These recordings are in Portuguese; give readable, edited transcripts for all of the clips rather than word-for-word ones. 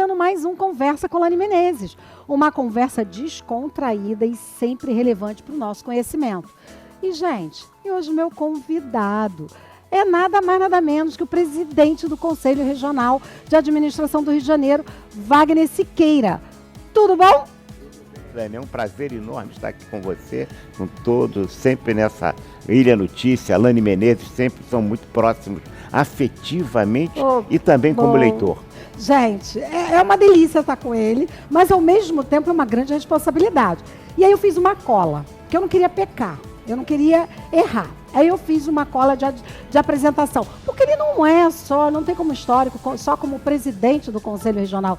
iniciando mais um Conversa com Lani Menezes. Uma conversa descontraída e sempre relevante para o nosso conhecimento. E, gente, hoje meu convidado é nada mais nada menos que o presidente do Conselho Regional de Administração do Rio de Janeiro, Wagner Siqueira. Tudo bom? É um prazer enorme estar aqui com você, com todos, sempre nessa Ilha Notícia. Lani Menezes sempre são muito próximos afetivamente e também como leitor. Gente, é uma delícia estar com ele, mas ao mesmo tempo é uma grande responsabilidade. E aí eu fiz uma cola, que eu não queria pecar, eu não queria errar. Aí eu fiz uma cola de apresentação, porque ele não tem como histórico, só como presidente do Conselho Regional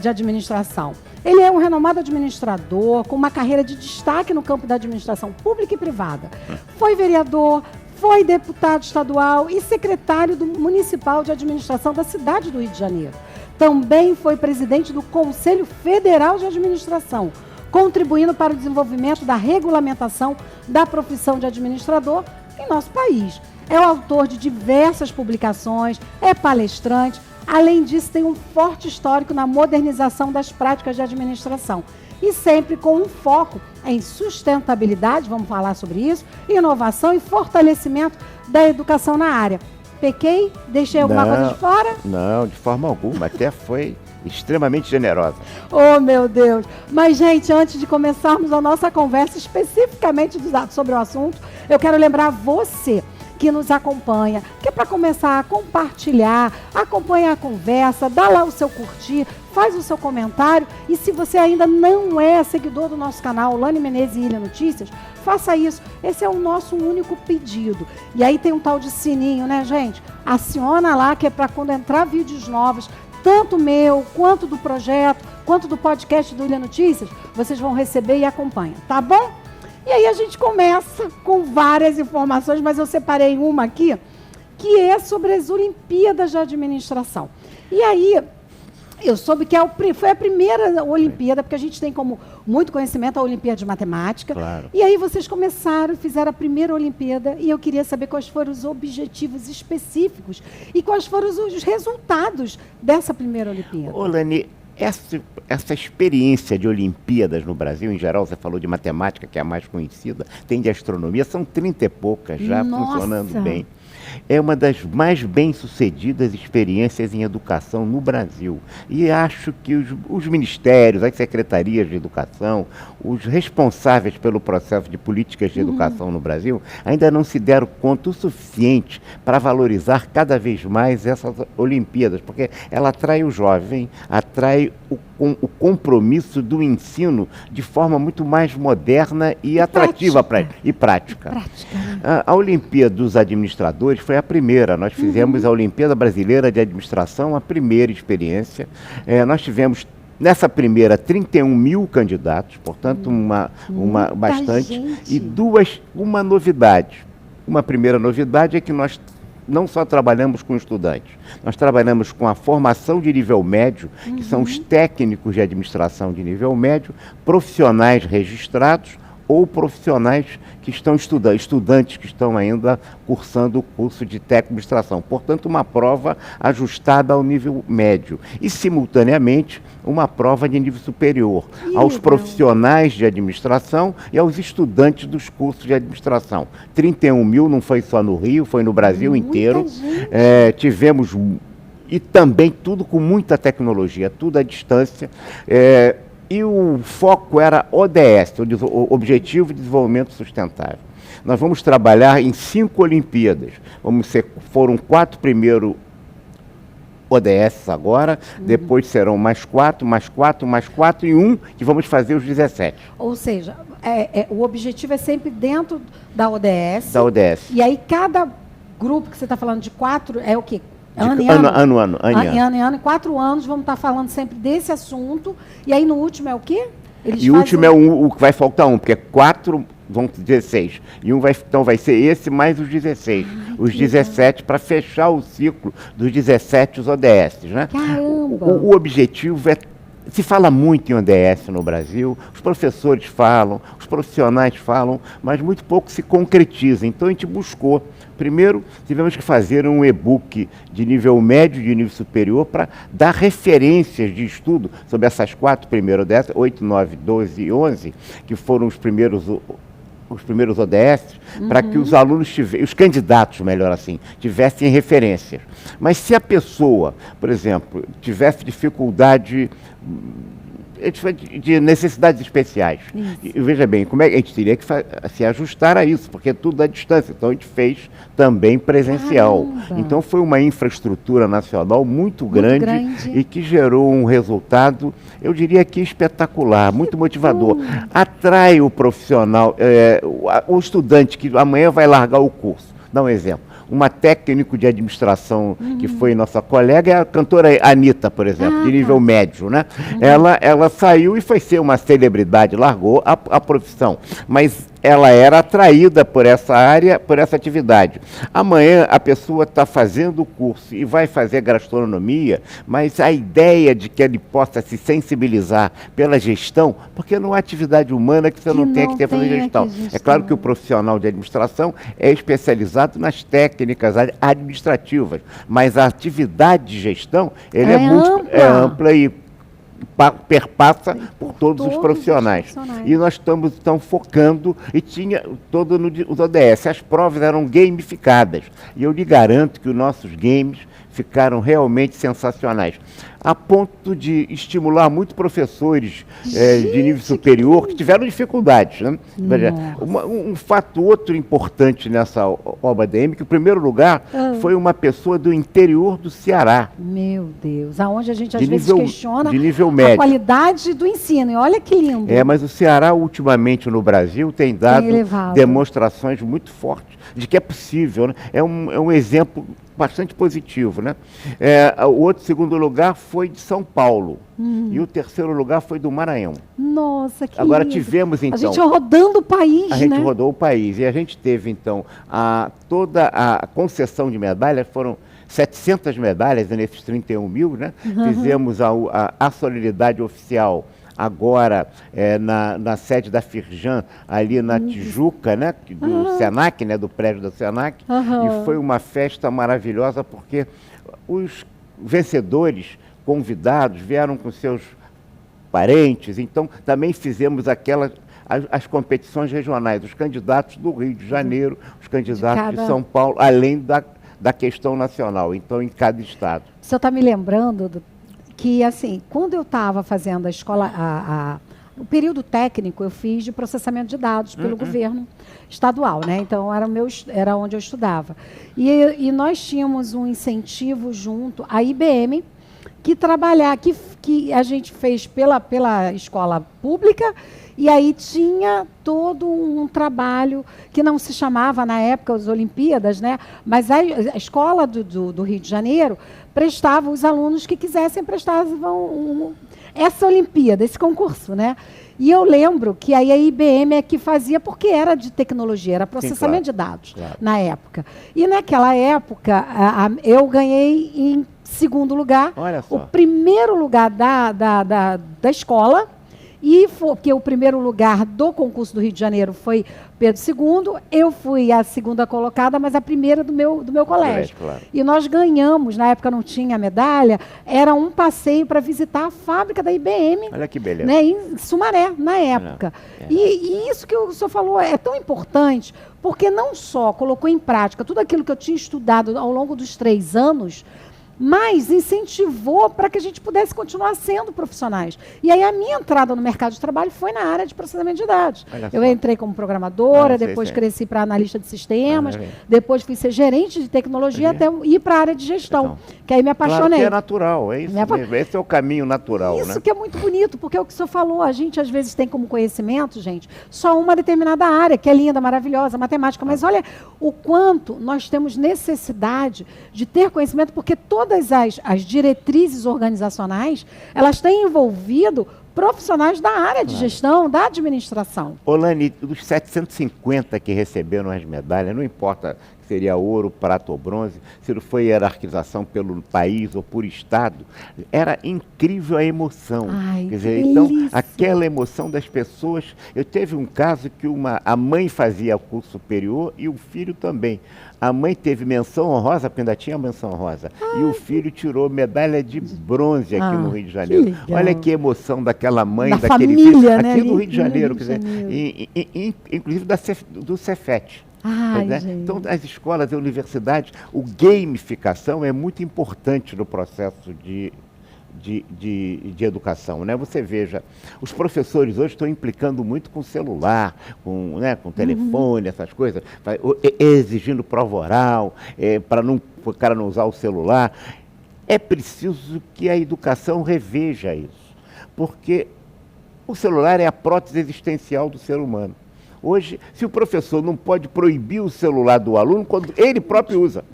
de Administração. Ele é um renomado administrador, com uma carreira de destaque no campo da administração pública e privada. Foi vereador, foi deputado estadual e secretário municipal de administração da cidade do Rio de Janeiro. Também foi presidente do Conselho Federal de Administração, contribuindo para o desenvolvimento da regulamentação da profissão de administrador em nosso país. É o autor de diversas publicações, é palestrante. Além disso, tem um forte histórico na modernização das práticas de administração e sempre com um foco em sustentabilidade, vamos falar sobre isso, inovação e fortalecimento da educação na área. Pequei? Deixei alguma coisa de fora? Não, de forma alguma, até foi extremamente generosa. Oh, meu Deus! Mas, gente, antes de começarmos a nossa conversa especificamente sobre o assunto, eu quero lembrar você que nos acompanha, que é para começar a compartilhar, acompanhar a conversa, dá lá o seu curtir, faz o seu comentário, e se você ainda não é seguidor do nosso canal, Lani Menezes e Ilha Notícias, faça isso. Esse é o nosso único pedido. E aí tem um tal de sininho, né, gente? Aciona lá, que é para quando entrar vídeos novos, tanto meu, quanto do projeto, quanto do podcast do Ilha Notícias, vocês vão receber e acompanham, tá bom? E aí a gente começa com várias informações, mas eu separei uma aqui, que é sobre as Olimpíadas de Administração. E aí, eu soube que foi a primeira Olimpíada, porque a gente tem como muito conhecimento a Olimpíada de Matemática. Claro. E aí vocês fizeram a primeira Olimpíada, e eu queria saber quais foram os objetivos específicos e quais foram os resultados dessa primeira Olimpíada. Ô, Lani, essa experiência de Olimpíadas no Brasil, em geral, você falou de matemática, que é a mais conhecida, tem de astronomia, são 30 e poucas já. Nossa. Funcionando bem. É uma das mais bem-sucedidas experiências em educação no Brasil. E acho que os ministérios, as secretarias de educação, os responsáveis pelo processo de políticas de educação no Brasil, ainda não se deram conta o suficiente para valorizar cada vez mais essas Olimpíadas, porque ela atrai o jovem, atrai o compromisso do ensino de forma muito mais moderna e atrativa e prática. A Olimpíada dos Administradores foi a primeira. Nós fizemos a Olimpíada Brasileira de Administração, a primeira experiência. Nós tivemos, nessa primeira, 31 mil candidatos, portanto, bastante. Gente. E uma novidade. Uma primeira novidade é que nós não só trabalhamos com estudantes, nós trabalhamos com a formação de nível médio, que são os técnicos de administração de nível médio, profissionais registrados ou profissionais que estão estudantes que estão ainda cursando o curso de técnico de administração. Portanto, uma prova ajustada ao nível médio e, simultaneamente, uma prova de nível superior aos profissionais de administração e aos estudantes dos cursos de administração. 31 mil não foi só no Rio, foi no Brasil inteiro. Tivemos, e também tudo com muita tecnologia, tudo à distância. E o foco era ODS, o Objetivo de Desenvolvimento Sustentável. Nós vamos trabalhar em 5 Olimpíadas. Foram 4 primeiro ODS agora, depois serão mais 4, mais 4, mais 4 e 1, que vamos fazer os 17. Ou seja, o objetivo é sempre dentro da ODS. Da ODS. E aí cada grupo que você está falando de 4 é o quê? Ano em ano. Em 4 anos vamos estar falando sempre desse assunto. E aí no último é o quê? O último é o que vai faltar porque 4 vão 16. E então vai ser esse mais os 16. Os 17 para fechar o ciclo dos 17 os ODS, né? Caramba! O objetivo Se fala muito em ODS no Brasil, os professores falam, os profissionais falam, mas muito pouco se concretiza. Então a gente buscou. Primeiro, tivemos que fazer um e-book de nível médio e de nível superior para dar referências de estudo sobre essas 4 primeiras ODS, 8, 9, 12 e 11, que foram os primeiros ODS, para que os alunos os candidatos, melhor assim, tivessem referências. Mas se a pessoa, por exemplo, tivesse dificuldade de necessidades especiais, e veja bem, como é que a gente teria que se ajustar a isso, porque é tudo à distância, então a gente fez também presencial. Caramba. Então foi uma infraestrutura nacional muito grande e que gerou um resultado, eu diria que espetacular, muito motivador. Atrai o profissional, o estudante que amanhã vai largar o curso. Dá um exemplo. Uma técnico de administração que foi nossa colega é a cantora Anitta, por exemplo, de nível médio, né? Ela saiu e foi ser uma celebridade, largou a profissão, mas ela era atraída por essa área, por essa atividade. Amanhã a pessoa está fazendo o curso e vai fazer gastronomia, mas a ideia de que ele possa se sensibilizar pela gestão, porque não há atividade humana que você não tenha que ter para fazer gestão. É claro que o profissional de administração é especializado nas técnicas administrativas, mas a atividade de gestão é ampla e perpassa por todos os profissionais. E nós estamos então focando, e tinha todo os ODS. As provas eram gamificadas. E eu lhe garanto que os nossos games ficaram realmente sensacionais, a ponto de estimular muitos professores de nível superior que tiveram dificuldades. Né? Um fato outro importante nessa obra DM, que o primeiro lugar foi uma pessoa do interior do Ceará. Meu Deus, aonde a gente às vezes questiona de nível médio. A qualidade do ensino, e olha que lindo. Mas o Ceará ultimamente no Brasil tem dado demonstrações muito fortes de que é possível. Né? É um exemplo bastante positivo, né? O outro segundo lugar foi de São Paulo e o terceiro lugar foi do Maranhão. Nossa, que Agora lindo. Tivemos então... A gente rodando o país, A gente rodou o país e a gente teve então toda a concessão de medalhas, foram 700 medalhas nesses 31 mil, né? Fizemos a solenidade oficial agora na sede da Firjan, ali na Tijuca, né, do Senac, né, do prédio da Senac, e foi uma festa maravilhosa porque os vencedores convidados vieram com seus parentes, então também fizemos as competições regionais, os candidatos do Rio de Janeiro, os candidatos de São Paulo, além da questão nacional, então em cada estado. O senhor está me lembrando que, assim, quando eu estava fazendo a escola, o período técnico, eu fiz de processamento de dados pelo governo estadual, né? Então, era onde eu estudava. E nós tínhamos um incentivo junto à IBM, que a gente fez pela escola pública, e aí tinha todo um trabalho que não se chamava, na época, as Olimpíadas, né? Mas a escola do Rio de Janeiro prestava, os alunos que quisessem prestavam essa Olimpíada, esse concurso, né? E eu lembro que aí a IBM é que fazia, porque era de tecnologia, era processamento de dados na época. E naquela época, eu ganhei em segundo lugar, o primeiro lugar da escola, porque o primeiro lugar do concurso do Rio de Janeiro foi Pedro II, eu fui a segunda colocada, mas a primeira do meu colégio. E nós ganhamos, na época não tinha medalha, era um passeio para visitar a fábrica da IBM. Olha que beleza. Né, em Sumaré, na época. E isso que o senhor falou é tão importante, porque não só colocou em prática tudo aquilo que eu tinha estudado ao longo dos 3 anos, mas incentivou para que a gente pudesse continuar sendo profissionais. E aí a minha entrada no mercado de trabalho foi na área de processamento de dados. Eu entrei como programadora, depois cresci para analista de sistemas, depois fui ser gerente de tecnologia, até ir para a área de gestão, que aí me apaixonei. Claro que é natural, é isso mesmo. Esse é o caminho natural. Isso, né? Que é muito bonito, porque é o que o senhor falou, a gente às vezes tem como conhecimento, gente, só uma determinada área, que é linda, maravilhosa, matemática, mas olha o quanto nós temos necessidade de ter conhecimento, porque todas as diretrizes organizacionais, elas têm envolvido profissionais da área de gestão, da administração. Olane, dos 750 que receberam as medalhas, não importa seria ouro, prata ou bronze, se não foi hierarquização pelo país ou por estado, era incrível a emoção. Ai, Quer dizer, que então, delícia. aquela emoção das pessoas. Eu teve um caso que a mãe fazia curso superior e o filho também. A mãe teve menção honrosa, porque ainda tinha menção honrosa, e o filho tirou medalha de bronze aqui no Rio de Janeiro. legal. Olha que emoção daquela mãe, Da daquele família, filho, né, aqui ali no Rio de Janeiro, no quer Rio de dizer, inclusive do Cefet. Ai, Né? gente. Então, as escolas e universidades, o gamificação é muito importante no processo de educação, né? Você veja, os professores hoje estão implicando muito com celular, com telefone, essas coisas, exigindo prova oral, para o cara não usar o celular. É preciso que a educação reveja isso, porque o celular é a prótese existencial do ser humano. Hoje, se o professor não pode proibir o celular do aluno, quando ele próprio usa.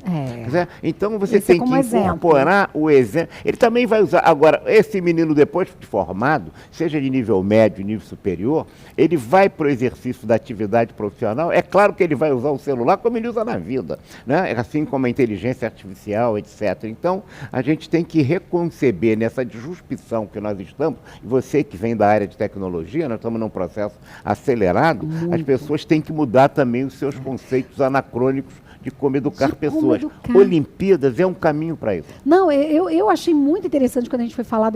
Então, você Esse é tem que como incorporar o exemplo. Ele também vai usar. Agora, esse menino, depois de formado, seja de nível médio, nível superior, ele vai para o exercício da atividade profissional. É claro que ele vai usar o celular como ele usa na vida, né? Assim como a inteligência artificial, etc. Então, a gente tem que reconceber nessa disrupção que nós estamos, e você que vem da área de tecnologia, nós estamos num processo acelerado, as pessoas têm que mudar também os seus conceitos anacrônicos de como educar pessoas. Olimpíadas é um caminho para isso. Não, eu achei muito interessante quando a gente foi falar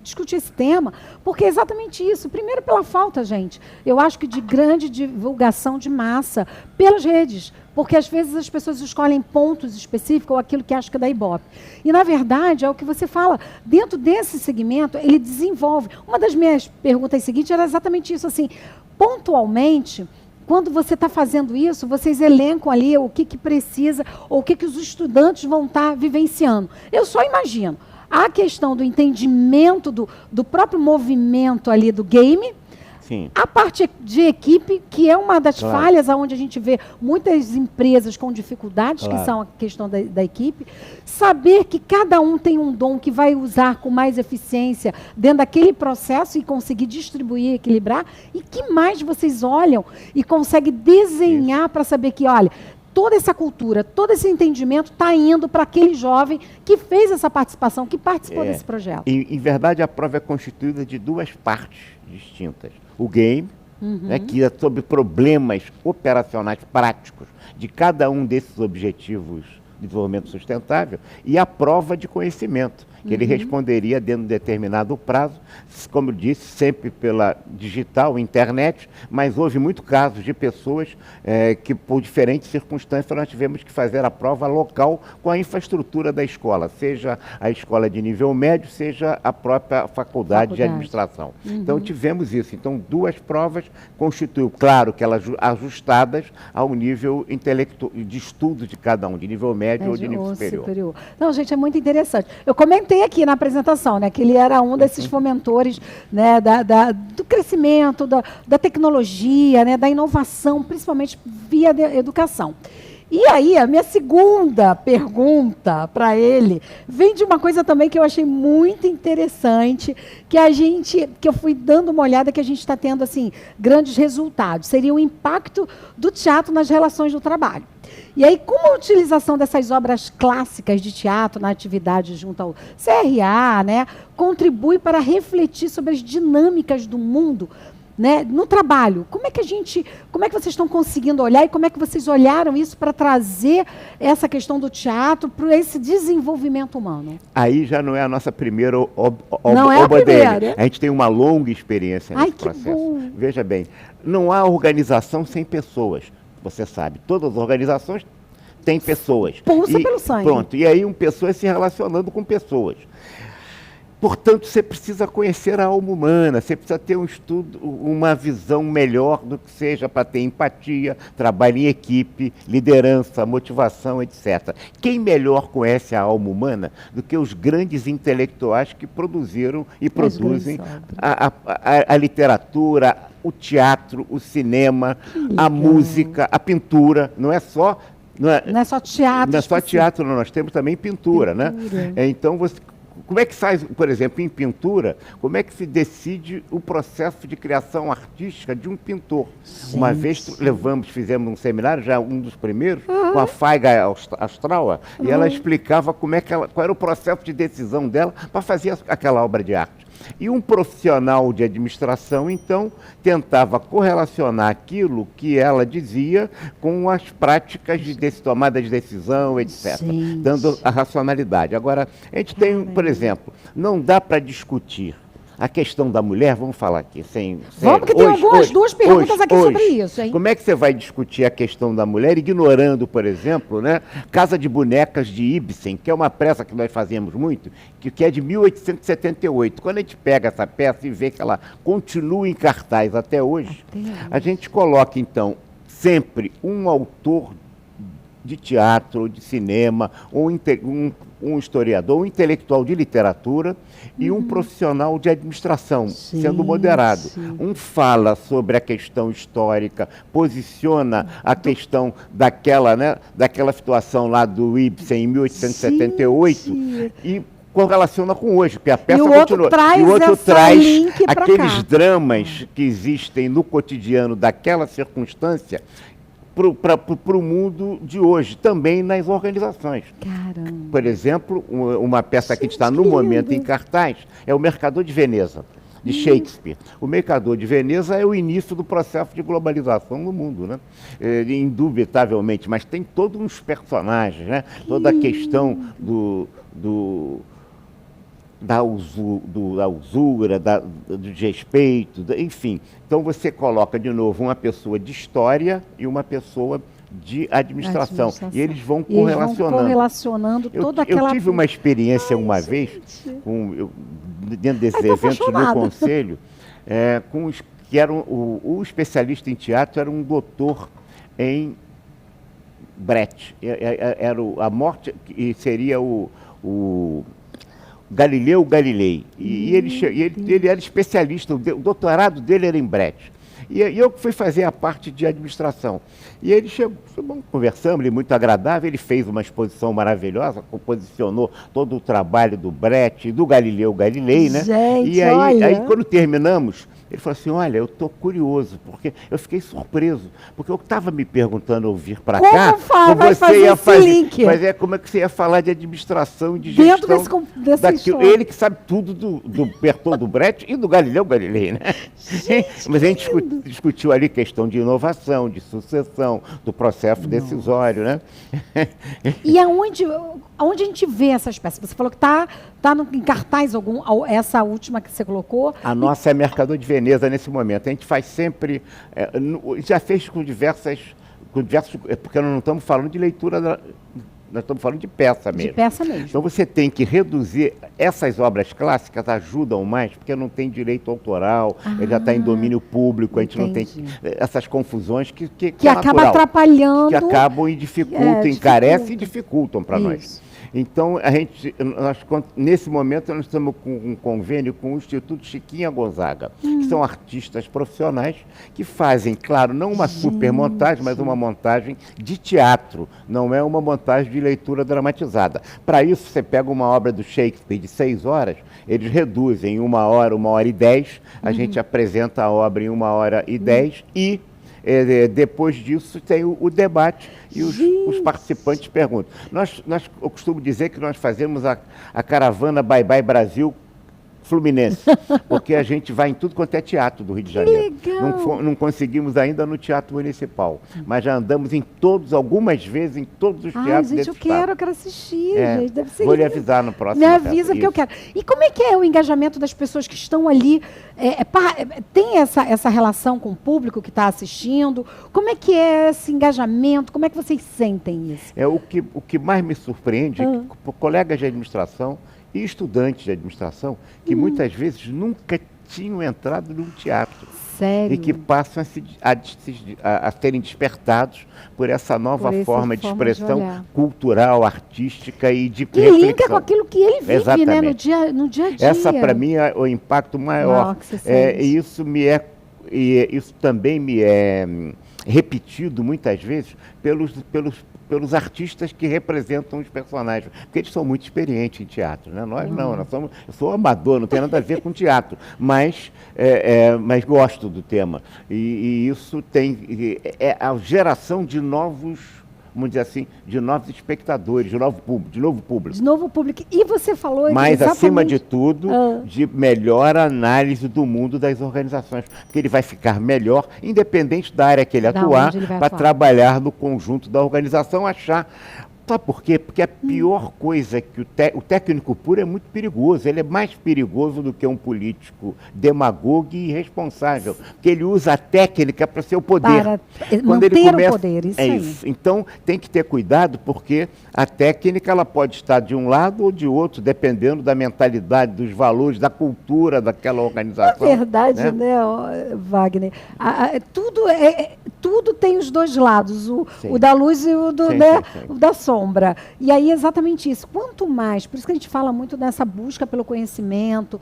discutir esse tema, porque é exatamente isso. Primeiro pela falta, gente, eu acho que de grande divulgação de massa pelas redes, porque às vezes as pessoas escolhem pontos específicos ou aquilo que acham que é da Ibope. E, na verdade, é o que você fala, dentro desse segmento, ele desenvolve. Uma das minhas perguntas seguintes era exatamente isso, assim, pontualmente, quando você está fazendo isso, vocês elencam ali o que precisa, ou o que os estudantes vão estar vivenciando. Eu só imagino a questão do entendimento do próprio movimento ali do game, Sim. A parte de equipe, que é uma das falhas onde a gente vê muitas empresas com dificuldades, que são a questão da equipe. Saber que cada um tem um dom que vai usar com mais eficiência dentro daquele processo e conseguir distribuir, equilibrar. E que mais vocês olham e conseguem desenhar para saber que, olha, toda essa cultura, todo esse entendimento está indo para aquele jovem que fez essa participação, que participou desse projeto. Em verdade, a prova é constituída de duas partes distintas. O game, que é sobre problemas operacionais práticos de cada um desses objetivos de desenvolvimento sustentável, e a prova de conhecimento, que ele responderia dentro de determinado prazo, como eu disse, sempre pela digital, internet, mas houve muitos casos de pessoas que, por diferentes circunstâncias, nós tivemos que fazer a prova local com a infraestrutura da escola, seja a escola de nível médio, seja a própria faculdade de administração. Então, tivemos isso. Então, duas provas constituíam, claro, que elas ajustadas ao nível de estudo de cada um, de nível médio ou de nível superior. Não, gente, é muito interessante. Eu comentei aqui na apresentação, né, que ele era um desses fomentores, né, do crescimento, da tecnologia, né, da inovação, principalmente via educação. E aí, a minha segunda pergunta para ele vem de uma coisa também que eu achei muito interessante, que eu fui dando uma olhada, que a gente está tendo assim grandes resultados. Seria o impacto do teatro nas relações do trabalho. E aí, como a utilização dessas obras clássicas de teatro na atividade junto ao CRA, né, contribui para refletir sobre as dinâmicas do mundo, né, no trabalho. Como é que vocês estão conseguindo olhar e como é que vocês olharam isso para trazer essa questão do teatro para esse desenvolvimento humano? Aí já não é a nossa primeira não é a primeira. A gente tem uma longa experiência nesse processo. Bom. Veja bem, não há organização sem pessoas. Você sabe, todas as organizações têm pessoas. Pulsa pelo sangue. Pronto, e aí pessoas se relacionando com pessoas. Portanto, você precisa conhecer a alma humana, você precisa ter um estudo, uma visão melhor do que seja para ter empatia, trabalho em equipe, liderança, motivação, etc. Quem melhor conhece a alma humana do que os grandes intelectuais que produziram e produzem a literatura, o teatro, o cinema, a música, a pintura, não é só... Não é só teatro. Não é só teatro, não, nós temos também pintura, né? Então, como é que sai, por exemplo, em pintura, como é que se decide o processo de criação artística de um pintor? Gente. Uma vez fizemos um seminário, já um dos primeiros, com a Faiga Astral, e ela explicava qual era o processo de decisão dela para fazer aquela obra de arte. E um profissional de administração, então, tentava correlacionar aquilo que ela dizia com as práticas de tomada de decisão, etc., Gente. dando a racionalidade. Agora, a gente tem, por exemplo, não dá para discutir a questão da mulher, vamos falar aqui, Vamos, que tem duas perguntas aqui sobre isso, hein? Como é que você vai discutir a questão da mulher ignorando, por exemplo, né, Casa de Bonecas de Ibsen, que é uma peça que nós fazemos muito, que é de 1878. Quando a gente pega essa peça e vê que ela continua em cartaz até hoje, a gente coloca, então, sempre um autor de teatro, ou de cinema, ou um historiador, um intelectual de literatura e um profissional de administração, sendo moderado. Um fala sobre a questão histórica, posiciona a questão daquela situação lá do Ibsen em 1878 e correlaciona com hoje, porque a peça continua. E o outro traz aqueles dramas que existem no cotidiano daquela circunstância para o mundo de hoje, também nas organizações. Caramba. Por exemplo, uma peça que está no momento em cartaz é O Mercador de Veneza, de Shakespeare. O Mercador de Veneza é o início do processo de globalização no mundo, né? Indubitavelmente, mas tem todos uns personagens, né? Toda a questão da usura, do desrespeito, enfim. Então você coloca de novo uma pessoa de história e uma pessoa de administração. E eles vão correlacionando. Toda aquela... Eu tive uma experiência uma vez, dentro desses eventos no Conselho, que era o especialista em teatro era um doutor em Brecht. Era a morte, e seria o Galileu Galilei, e ele era especialista, o doutorado dele era em Brecht. E eu fui fazer a parte de administração. E ele chegou, conversamos, ele muito agradável, ele fez uma exposição maravilhosa, posicionou todo o trabalho do Brecht e do Galileu Galilei, né? Gente, e aí quando terminamos, ele falou assim, olha, eu estou curioso, porque eu fiquei surpreso, porque eu estava me perguntando ao vir para cá, como você ia fazer, mas como é que você ia falar de administração e de gestão daquilo. Ele que sabe tudo do Bertold Brecht e do Galileu Galilei, né? Mas a gente discutiu ali questão de inovação, de sucessão, do processo decisório, né? E aonde a gente vê essas peças? Você falou que está em cartaz essa última que você colocou? A nossa é Mercador de Veneza nesse momento. A gente faz sempre, já fez com diversos, porque nós não estamos falando de leitura, nós estamos falando de peça mesmo. De peça mesmo. Então você tem que reduzir, essas obras clássicas ajudam mais, porque não tem direito autoral, ele já está em domínio público, a gente não tem essas confusões que acaba atrapalhando. Que acabam e dificultam, encarecem e dificultam para nós. Então, nesse momento, nós estamos com um convênio com o Instituto Chiquinha Gonzaga, que são artistas profissionais que fazem, claro, não uma supermontagem, mas uma montagem de teatro, não é uma montagem de leitura dramatizada. Para isso, você pega uma obra do Shakespeare de 6 horas, eles reduzem em 1 hora, 1h10, a gente apresenta a obra em 1h10 e depois disso tem o debate e os participantes perguntam. Eu costumo dizer que nós fazemos a caravana Bye Bye Brasil Fluminense, porque a gente vai em tudo quanto é teatro do Rio de Janeiro. Não conseguimos ainda no Teatro Municipal, mas já andamos algumas vezes em todos os teatros desse estado. Eu quero assistir, gente. Deve ser Vou lhe avisar no próximo. Me avisa que eu quero. E como é que é o engajamento das pessoas que estão ali? Tem essa relação com o público que está assistindo? Como é que é esse engajamento? Como é que vocês sentem isso? O que mais me surpreende é que colegas de administração e estudantes de administração que muitas vezes nunca tinham entrado num teatro. Sério? E que passam a serem despertados por essa nova forma de expressão cultural, artística e de reflexão. E linka com aquilo que ele vive, né, no dia a dia. Essa, para mim, é o impacto maior. Isso também me é repetido muitas vezes pelos pelos artistas que representam os personagens, porque eles são muito experientes em teatro, né? Nós não, eu sou amador, não tem nada a ver com teatro, mas gosto do tema. E isso é a geração de novos, vamos dizer assim, de novos espectadores, de novo público. De novo público. E você falou mas, exatamente... acima de tudo, de melhor análise do mundo das organizações. Porque ele vai ficar melhor, independente da área que ele atuar, para trabalhar no conjunto da organização, achar... Sabe por quê? Porque a pior coisa que o técnico puro é muito perigoso. Ele é mais perigoso do que um político demagogo e irresponsável. Porque ele usa a técnica para seu poder. Para quando manter ele começa, o poder, isso aí. isso. Então, tem que ter cuidado, porque a técnica ela pode estar de um lado ou de outro, dependendo da mentalidade, dos valores, da cultura daquela organização. É verdade, né, Wagner? Tudo tem os dois lados, o da luz e o da sombra. E aí, exatamente isso. Quanto mais, por isso que a gente fala muito dessa busca pelo conhecimento,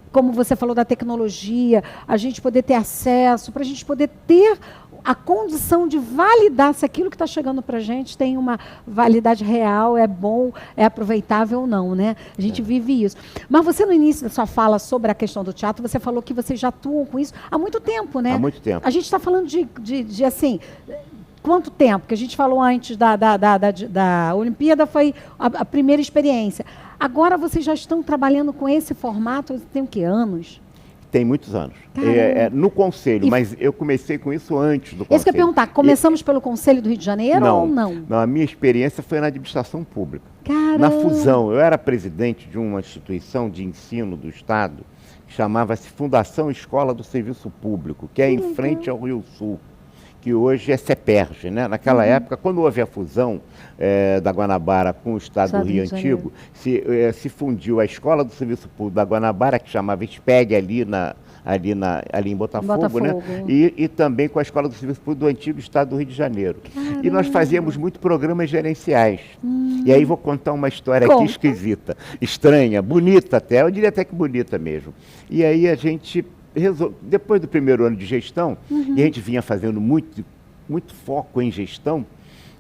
como você falou da tecnologia, a gente poder ter acesso, para a gente poder ter a condição de validar se aquilo que está chegando para a gente tem uma validade real, é bom, é aproveitável ou não, né? A gente vive isso. Mas você, no início da sua fala sobre a questão do teatro, você falou que vocês já atuam com isso há muito tempo, né? Há muito tempo. A gente está falando de assim... Quanto tempo? Que a gente falou antes da Olimpíada, foi a primeira experiência. Agora vocês já estão trabalhando com esse formato, tem o quê? Anos? Tem muitos anos. No Conselho, mas eu comecei com isso antes do Conselho. Isso que eu ia perguntar, começamos pelo Conselho do Rio de Janeiro ou não? Não, a minha experiência foi na administração pública. Caramba. Na fusão, eu era presidente de uma instituição de ensino do Estado, que chamava-se Fundação Escola do Serviço Público, que é em frente ao Rio Sul, que hoje é CEPERJ, né? Naquela época, quando houve a fusão da Guanabara com o Estado do Rio Antigo, se fundiu a Escola do Serviço Público da Guanabara, que chamava SPEG ali em Botafogo, né? E também com a Escola do Serviço Público do Antigo Estado do Rio de Janeiro. Caramba. E nós fazíamos muito programas gerenciais. E aí vou contar uma história aqui esquisita, estranha, bonita até, eu diria até que bonita mesmo. E aí a gente... Depois do primeiro ano de gestão, e a gente vinha fazendo muito foco em gestão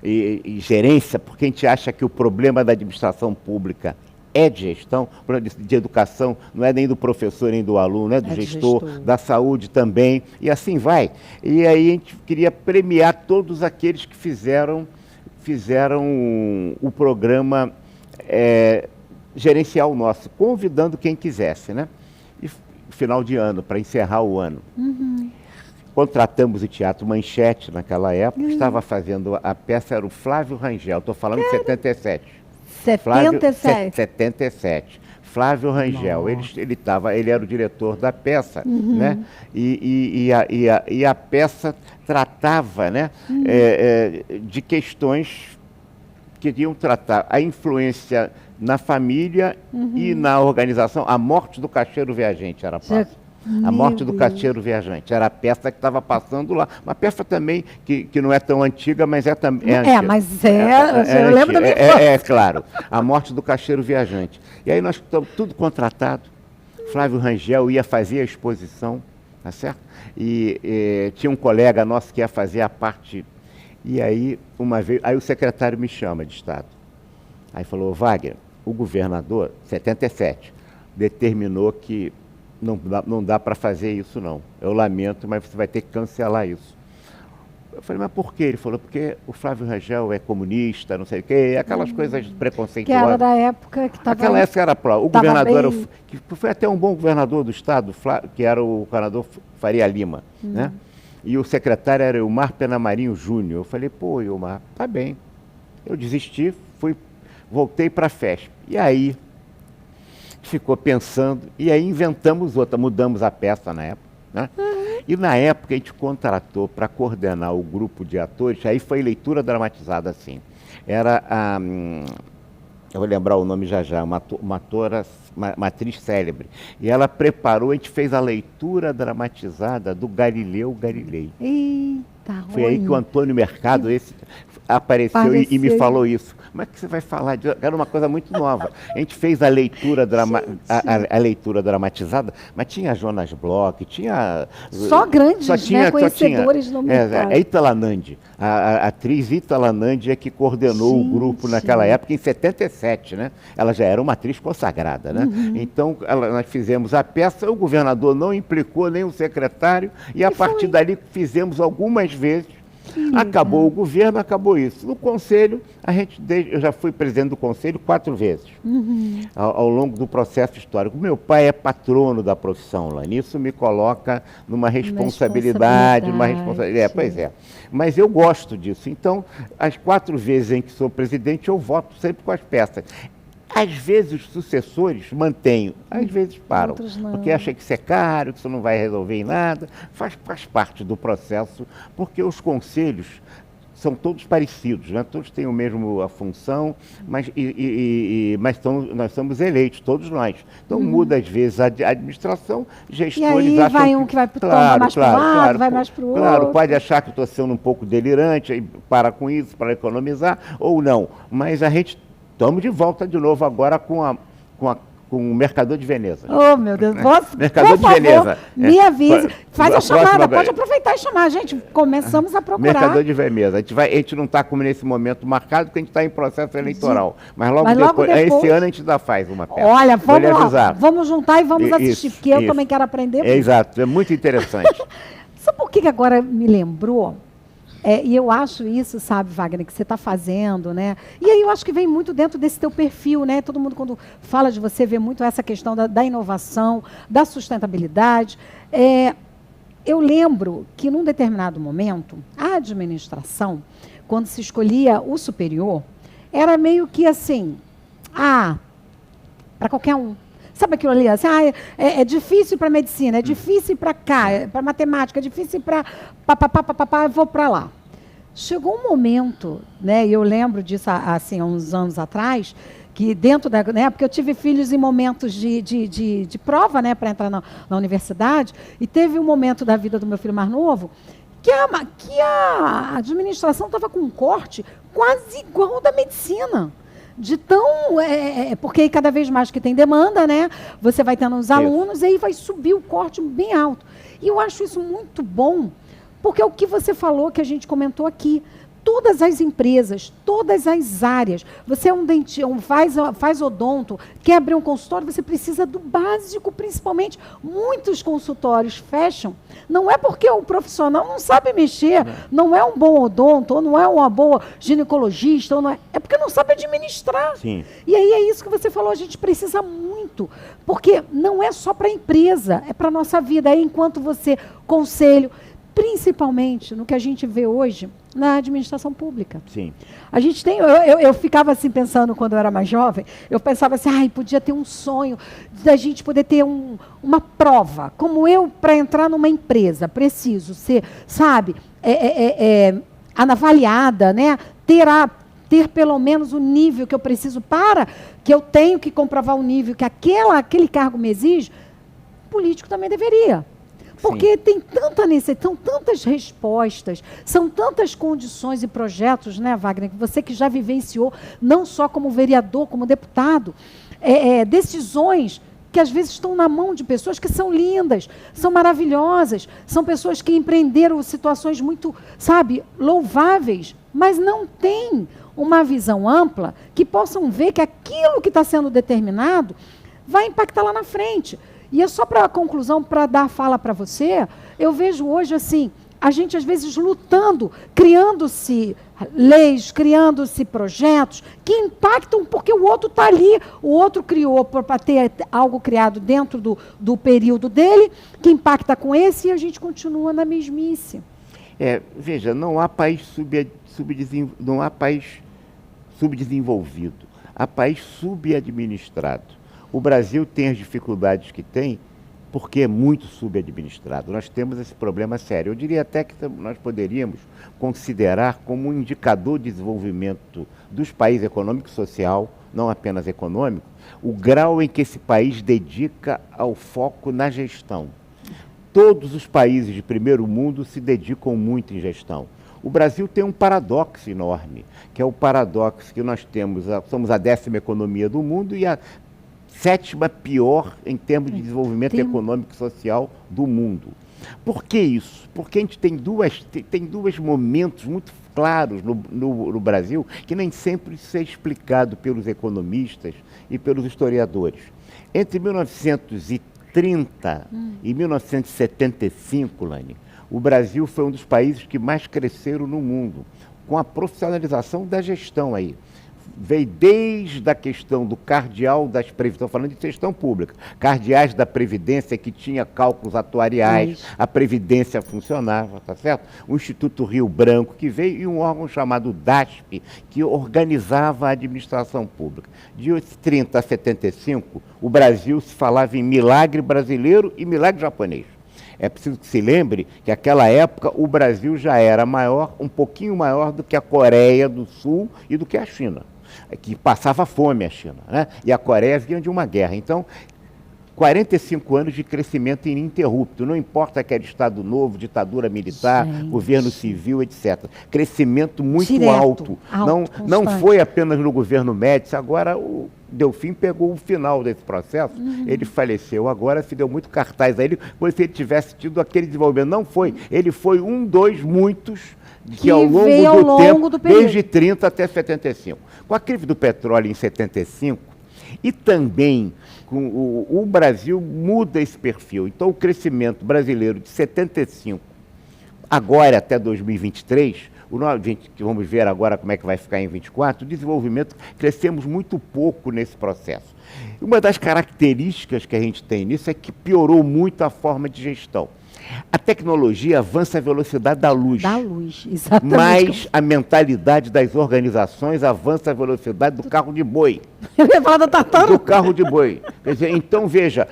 e gerência, porque a gente acha que o problema da administração pública é de gestão, o problema de educação não é nem do professor nem do aluno, é do gestor, da saúde também, e assim vai. E aí a gente queria premiar todos aqueles que fizeram o programa gerencial nosso, convidando quem quisesse, né? Final de ano, para encerrar o ano. Contratamos o Teatro Manchete naquela época, estava fazendo a peça, era o Flávio Rangel, estou falando de 77. 77. Flávio Rangel, ele era o diretor da peça, né? E a peça tratava, né, de questões que iriam tratar a influência na família e na organização. A Morte do Caixeiro Viajante era a peça. A Morte do Caixeiro Viajante era a peça que estava passando lá. Uma peça também que não é tão antiga, mas é também. Eu lembro da minha infância. Claro. A Morte do Caixeiro Viajante. E aí nós estamos tudo contratado. Flávio Rangel ia fazer a exposição, tá certo? E tinha um colega nosso que ia fazer a parte. E aí, uma vez, aí o secretário me chama de Estado. Aí falou: Wagner, o governador, 77, determinou que não dá para fazer isso não. Eu lamento, mas você vai ter que cancelar isso. Eu falei: mas por quê? Ele falou: porque o Flávio Rangel é comunista, não sei o quê, aquelas coisas preconceituosas. Que era da época que estava... Aquela época era o governador, que foi até um bom governador do Estado, que era o governador Faria Lima, né? E o secretário era Ilmar Penamarinho Júnior. Eu falei: pô, Ilmar, tá bem. Eu desisti, voltei para a FESP. E aí, ficou pensando, e aí inventamos outra, mudamos a peça na época, né? E na época a gente contratou para coordenar o grupo de atores, aí foi leitura dramatizada assim. Era a... eu vou lembrar o nome já, uma atriz célebre. E ela preparou, a gente fez a leitura dramatizada do Galileu Galilei. Eita, foi aí que o Antônio Mercado, apareceu e me falou isso. Como é que você vai falar disso? Era uma coisa muito nova. A gente fez a leitura, a leitura dramatizada, mas tinha Jonas Bloch, tinha... Só grandes, conhecedores do mercado. Itala Nandi, a atriz Itala Nandi é que coordenou o grupo naquela época, em 77, né? Ela já era uma atriz consagrada, né? Então, nós fizemos a peça, o governador não implicou nem o secretário, e a partir dali fizemos algumas vezes. Acabou o governo, acabou isso. No conselho, eu já fui presidente do conselho 4 vezes, ao longo do processo histórico. Meu pai é patrono da profissão, lá. Isso me coloca numa responsabilidade. Pois é. Mas eu gosto disso. Então, as 4 vezes em que sou presidente, eu voto sempre com as peças. Às vezes os sucessores mantêm, às vezes param, porque acham que isso é caro, que isso não vai resolver em nada. Faz parte do processo, porque os conselhos são todos parecidos, né? Todos têm a mesma função, mas nós somos eleitos, todos nós. Então muda às vezes a administração, gestores e aí acham vai um que vai mais para um lado, vai mais para o outro. Claro, pode achar que estou sendo um pouco delirante, aí para com isso, para economizar, ou não. Mas a gente... Estamos de volta de novo agora com o Mercador de Veneza. Oh, meu Deus. Mercador de Veneza. Me avise. Faz a chamada, pode aproveitar e chamar. Gente, começamos a procurar. Mercador de Veneza. A gente não está como nesse momento marcado, porque a gente está em processo eleitoral. Mas logo depois, esse ano a gente ainda faz uma peça. Olha, vamos juntar e vamos assistir, porque eu também quero aprender. Exato, é muito interessante. Sabe por que agora me lembrou? E eu acho isso, sabe, Wagner, que você está fazendo, né? E aí eu acho que vem muito dentro desse teu perfil, né? Todo mundo, quando fala de você, vê muito essa questão da inovação, da sustentabilidade. Eu lembro que, num determinado momento, a administração, quando se escolhia o superior, era meio que assim, para qualquer um. Sabe aquilo ali? Assim, é difícil para medicina, é difícil para cá, para matemática, é difícil para vou para lá. Chegou um momento, né, e eu lembro disso assim, há uns anos atrás, que dentro da... Né, porque eu tive filhos em momentos de prova, né, para entrar na universidade, e teve um momento da vida do meu filho mais novo que a administração estava com um corte quase igual ao da medicina. Porque cada vez mais que tem demanda, né? Você vai tendo os alunos e aí vai subir o corte bem alto. E eu acho isso muito bom, porque é o que você falou, que a gente comentou aqui. Todas as empresas, todas as áreas. Você é um dentista, faz odonto, quer abrir um consultório, você precisa do básico, principalmente. Muitos consultórios fecham. Não é porque o profissional não sabe mexer, não é um bom odonto, ou não é uma boa ginecologista, é porque não sabe administrar. Sim. E aí é isso que você falou, a gente precisa muito. Porque não é só para a empresa, é para a nossa vida. É enquanto você, conselho, principalmente no que a gente vê hoje na administração pública. Sim. A gente tem, eu ficava assim pensando quando eu era mais jovem, eu pensava assim, podia ter um sonho da gente poder ter uma prova, como eu, para entrar numa empresa, preciso ser, sabe, avaliada, né, ter pelo menos o nível que eu preciso que eu tenho que comprovar o nível que aquele cargo me exige. O político também deveria. Porque tem tanta necessidade, são tantas respostas, são tantas condições e projetos, né, Wagner, você que já vivenciou, não só como vereador, como deputado, decisões que às vezes estão na mão de pessoas que são lindas, são maravilhosas, são pessoas que empreenderam situações muito, sabe, louváveis, mas não têm uma visão ampla que possam ver que aquilo que está sendo determinado vai impactar lá na frente. E é só para a conclusão, para dar fala para você, eu vejo hoje assim, a gente às vezes lutando, criando-se leis, criando-se projetos que impactam porque o outro está ali, o outro criou para ter algo criado dentro do período dele, que impacta com esse e a gente continua na mesmice. Veja, não há país subdesenvolvido, há país subadministrado. O Brasil tem as dificuldades que tem porque é muito subadministrado. Nós temos esse problema sério. Eu diria até que nós poderíamos considerar como um indicador de desenvolvimento dos países econômico e social, não apenas econômico, o grau em que esse país dedica ao foco na gestão. Todos os países de primeiro mundo se dedicam muito em gestão. O Brasil tem um paradoxo enorme, que é o paradoxo que nós somos a 10ª economia do mundo e a 7ª pior em termos de desenvolvimento econômico e social do mundo. Por que isso? Porque a gente tem dois momentos muito claros no Brasil que nem sempre isso é explicado pelos economistas e pelos historiadores. Entre 1930 e 1975, Lani, o Brasil foi um dos países que mais cresceram no mundo, com a profissionalização da gestão aí. Veio desde a questão do cardeal das previdências, estou falando de gestão pública, cardeais da Previdência que tinha cálculos atuariais, a Previdência funcionava, tá certo? O Instituto Rio Branco que veio e um órgão chamado DASP, que organizava a administração pública. De 30 a 75, o Brasil se falava em milagre brasileiro e milagre japonês. É preciso que se lembre que naquela época o Brasil já era maior, um pouquinho maior do que a Coreia do Sul e do que a China, que passava fome a China, né? E a Coreia vinha de uma guerra. Então, 45 anos de crescimento ininterrupto, não importa que era Estado Novo, ditadura militar, governo civil, etc. Crescimento muito Direto, alto. Não foi apenas no governo Médici, agora o Delfim pegou o final desse processo, ele faleceu, agora se deu muito cartaz a ele, como se ele tivesse tido aquele desenvolvimento. Não foi, ele foi um dos muitos que ao longo do tempo, desde 30 até 75. Com a crise do petróleo em 75, e também com o Brasil muda esse perfil. Então o crescimento brasileiro de 75, agora até 2023, que vamos ver agora como é que vai ficar em 24, o desenvolvimento, crescemos muito pouco nesse processo. Uma das características que a gente tem nisso é que piorou muito a forma de gestão. A tecnologia avança à velocidade da luz. Da luz, exatamente. Mas a mentalidade das organizações avança à velocidade do carro de boi. Eu ia falar da tartaruga. Do carro de boi. Quer dizer, então, veja,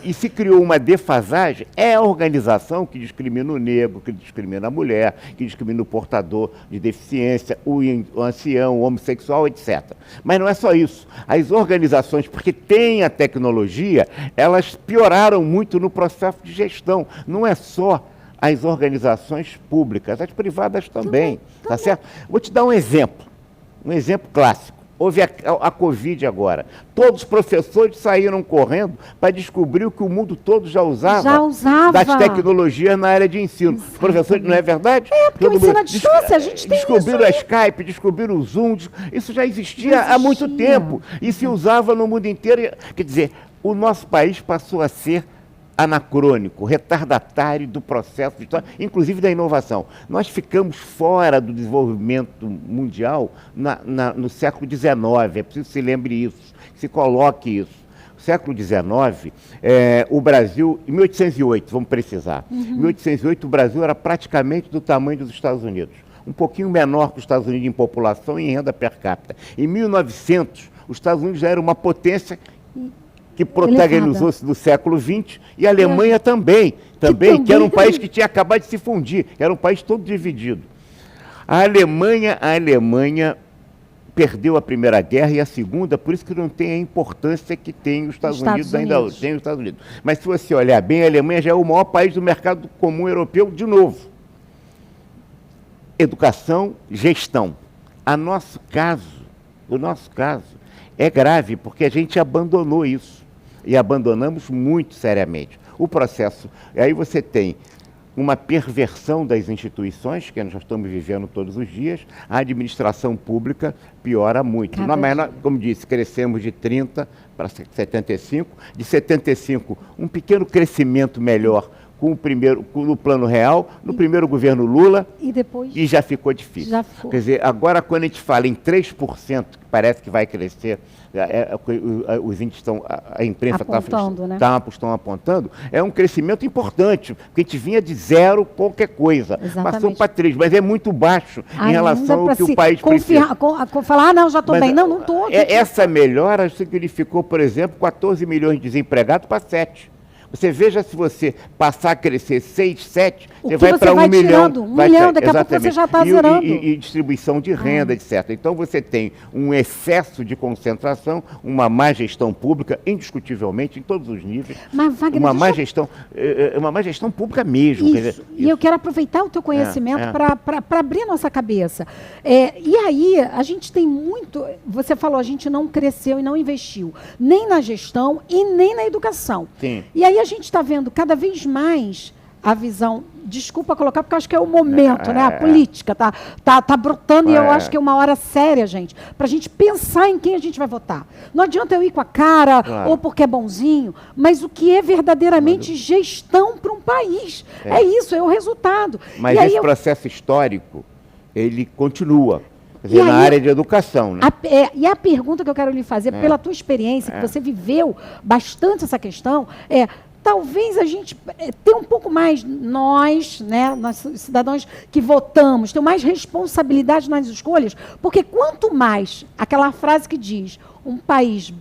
e se criou uma defasagem, é a organização que discrimina o negro, que discrimina a mulher, que discrimina o portador de deficiência, o ancião, o homossexual, etc. Mas não é só isso. As organizações, porque têm a tecnologia, elas pioraram muito no processo de gestão. Não é só as organizações públicas, as privadas também, tá certo? Vou te dar um exemplo clássico. Houve a Covid agora. Todos os professores saíram correndo para descobrir o que o mundo todo já usava. Das tecnologias na área de ensino. Os professores, não é verdade? É, porque o ensino à distância, a gente tem descobriram a Skype, descobriram o Zoom, isso já existia há muito tempo. E se usava no mundo inteiro. Quer dizer, o nosso país passou a ser anacrônico, retardatário do processo, inclusive da inovação. Nós ficamos fora do desenvolvimento mundial no século XIX, é preciso que se lembre isso, que se coloque isso. No século XIX, o Brasil, em 1808, vamos precisar, em 1808 o Brasil era praticamente do tamanho dos Estados Unidos, um pouquinho menor que os Estados Unidos em população e em renda per capita. Em 1900, os Estados Unidos já era uma potência que protagonizou-se do século XX, e a Alemanha também, que era um país que tinha acabado de se fundir, era um país todo dividido. A Alemanha perdeu a Primeira Guerra e a Segunda, por isso que não tem a importância que tem os Estados Unidos, ainda tem os Estados Unidos. Mas se você olhar bem, a Alemanha já é o maior país do mercado comum europeu de novo. Educação, gestão. O nosso caso é grave, porque a gente abandonou isso. E abandonamos muito seriamente. O processo, aí você tem uma perversão das instituições, que nós estamos vivendo todos os dias, a administração pública piora muito. Mas, como disse, crescemos de 30 para 75, de 75, um pequeno crescimento melhor no plano real, no primeiro governo Lula, e já ficou difícil. Quer dizer, agora quando a gente fala em 3%, que parece que vai crescer, os índices estão, a imprensa estão apontando, é um crescimento importante, porque a gente vinha de 0 qualquer coisa, passou para 3, mas é muito baixo em relação ao que o país precisa. Falar, não, já estou bem. Não estou. Essa melhora significou, por exemplo, 14 milhões de desempregados para 7. Você veja, se você passar a crescer 6, 7, você O que vai para 1 milhão. tirando? 1 milhão, daqui a pouco você já está zerando. E distribuição de renda, etc. Então você tem um excesso de concentração, uma má gestão pública, indiscutivelmente, em todos os níveis. Mas, Wagner, uma má gestão pública mesmo. Isso. Quer dizer, E eu quero aproveitar o teu conhecimento para abrir nossa cabeça. E aí, a gente tem muito... Você falou, a gente não cresceu e não investiu, nem na gestão e nem na educação. Sim. E aí a gente está vendo cada vez mais a visão... Desculpa colocar, porque eu acho que é o momento, né? A política tá brotando e eu acho que é uma hora séria, gente, para a gente pensar em quem a gente vai votar. Não adianta eu ir com a cara ou porque é bonzinho, mas o que é verdadeiramente gestão para um país. É isso, é o resultado. Mas esse processo histórico, ele continua. Quer dizer, na área de educação. Né? E a pergunta que eu quero lhe fazer, pela tua experiência, que você viveu bastante essa questão, talvez a gente tenha um pouco mais, nós cidadãos que votamos, tenham mais responsabilidade nas escolhas, porque quanto mais, aquela frase que diz, um país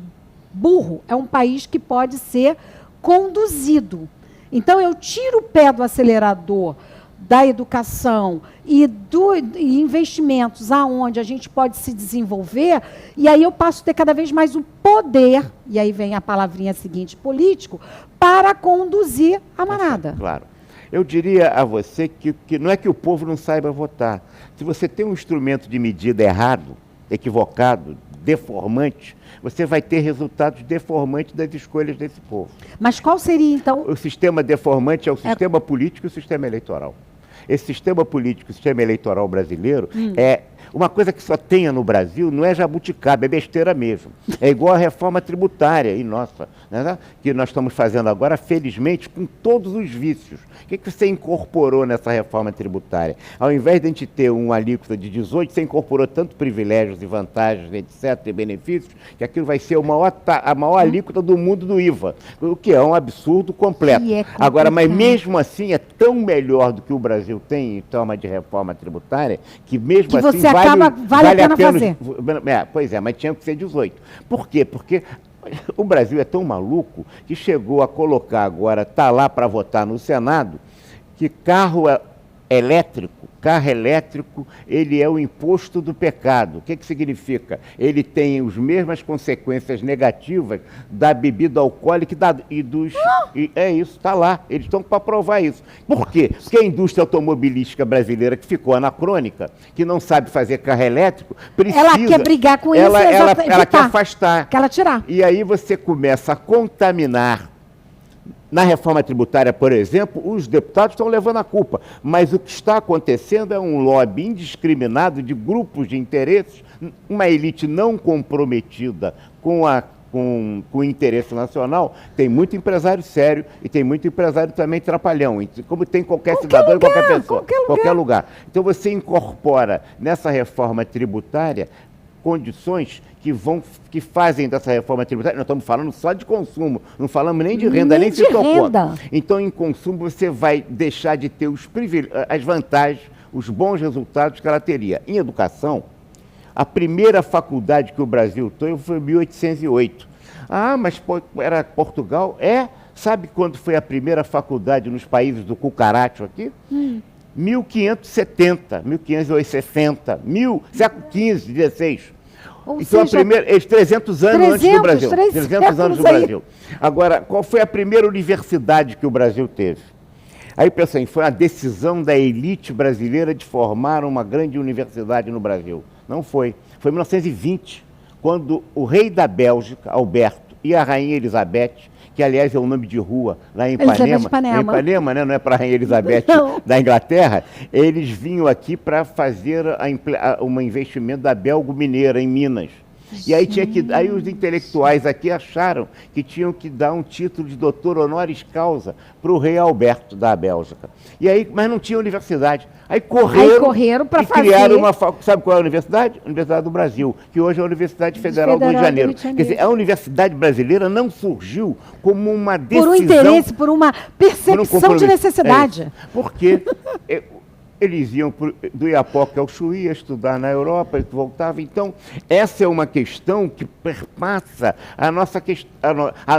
burro é um país que pode ser conduzido. Então, eu tiro o pé do acelerador da educação e investimentos aonde a gente pode se desenvolver, e aí eu passo a ter cada vez mais o poder, e aí vem a palavrinha seguinte, político, para conduzir a manada. Claro. Eu diria a você que não é que o povo não saiba votar. Se você tem um instrumento de medida errado, equivocado, deformante, você vai ter resultados deformantes das escolhas desse povo. Mas qual seria, então... O sistema deformante é o sistema político e o sistema eleitoral. Esse sistema político, o sistema eleitoral brasileiro, é uma coisa que só tenha no Brasil, não é jabuticaba, é besteira mesmo. É igual a reforma tributária, e nossa, né, que nós estamos fazendo agora, felizmente, com todos os vícios. O que você incorporou nessa reforma tributária? Ao invés de a gente ter uma alíquota de 18%, você incorporou tanto privilégios e vantagens, etc., e benefícios, que aquilo vai ser a maior alíquota do mundo do IVA, o que é um absurdo completo. Agora, mas mesmo assim, é tão melhor do que o Brasil tem em toma de reforma tributária, que mesmo que assim vale a pena fazer. Pois é, mas tinha que ser 18. Por quê? Porque o Brasil é tão maluco que chegou a colocar agora, está lá para votar no Senado, que carro elétrico, ele é o imposto do pecado. O que significa? Ele tem as mesmas consequências negativas da bebida alcoólica é isso, está lá. Eles estão para provar isso. Por quê? Porque a indústria automobilística brasileira, que ficou anacrônica, que não sabe fazer carro elétrico, precisa... Ela quer brigar com isso, ela quer afastar. Quer ela tirar. E aí você começa a contaminar. Na reforma tributária, por exemplo, os deputados estão levando a culpa, mas o que está acontecendo é um lobby indiscriminado de grupos de interesses, uma elite não comprometida com o interesse nacional. Tem muito empresário sério e tem muito empresário também trapalhão, como tem qualquer cidadão e qualquer pessoa, qualquer lugar. Então você incorpora nessa reforma tributária condições que fazem dessa reforma tributária, nós estamos falando só de consumo, não falamos nem de renda, nem se tocou. Então, em consumo, você vai deixar de ter as vantagens, os bons resultados que ela teria. Em educação, a primeira faculdade que o Brasil teve foi em 1808. Ah, mas era Portugal? Sabe quando foi a primeira faculdade nos países do cucaracho aqui? 1570, 1560, século XV, XVI. Então, seja, 300 anos antes do Brasil. 300 anos do Brasil. Agora, qual foi a primeira universidade que o Brasil teve? Aí, pessoal, foi a decisão da elite brasileira de formar uma grande universidade no Brasil. Não foi. Foi em 1920, quando o rei da Bélgica, Alberto, e a rainha Elizabeth, que aliás é o nome de rua lá em Ipanema, né? Não é para a rainha Elizabeth da Inglaterra, eles vinham aqui para fazer um investimento da Belgo Mineira em Minas. E aí, aí os intelectuais aqui acharam que tinham que dar um título de doutor honoris causa para o rei Alberto da Bélgica. E aí, mas não tinha universidade. Aí correram para fazer. Criaram uma faculdade. Sabe qual é a universidade? A Universidade do Brasil, que hoje é a Universidade Federal do Rio de Janeiro. Quer dizer, a Universidade brasileira não surgiu como uma decisão... Por um interesse, por uma percepção de necessidade. Porque... eles iam do Iapoque ao Chuí estudar na Europa, eles voltavam. Então, essa é uma questão que perpassa a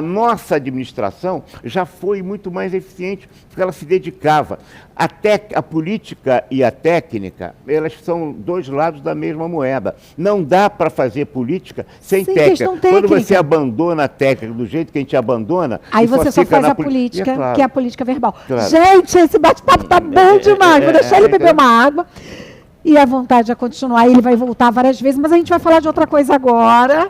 nossa administração já foi muito mais eficiente, porque ela se dedicava. A política e a técnica, elas são dois lados da mesma moeda. Não dá para fazer política sem técnica. Quando você abandona a técnica do jeito que a gente abandona... Aí você só faz a política, claro. que é a política verbal. Claro. Gente, esse bate-papo tá bom demais. Vou deixar ele beber uma água. E a vontade de continuar, ele vai voltar várias vezes, mas a gente vai falar de outra coisa agora,